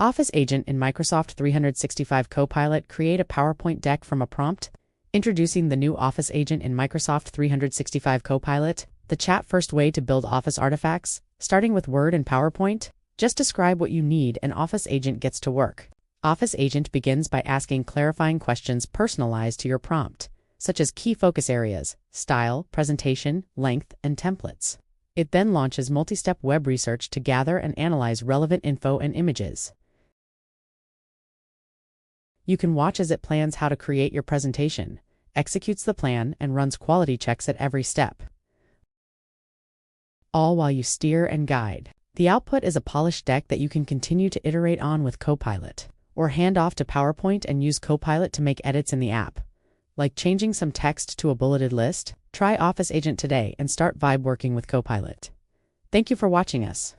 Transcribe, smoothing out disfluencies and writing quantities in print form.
Office Agent in Microsoft 365 Copilot. Create a PowerPoint deck from a prompt. Introducing the new Office Agent in Microsoft 365 Copilot, the chat-first way to build Office artifacts, starting with Word and PowerPoint. Just describe what you need and Office Agent gets to work. Office Agent begins by asking clarifying questions personalized to your prompt, such as key focus areas, style, presentation, length, and templates. It then launches multi-step web research to gather and analyze relevant info and images. You can watch as it plans how to create your presentation, executes the plan, and runs quality checks at every step, all while you steer and guide. The output is a polished deck that you can continue to iterate on with Copilot, or hand off to PowerPoint and use Copilot to make edits in the app, like changing some text to a bulleted list. Try Office Agent today and start vibe working with Copilot. Thank you for watching us.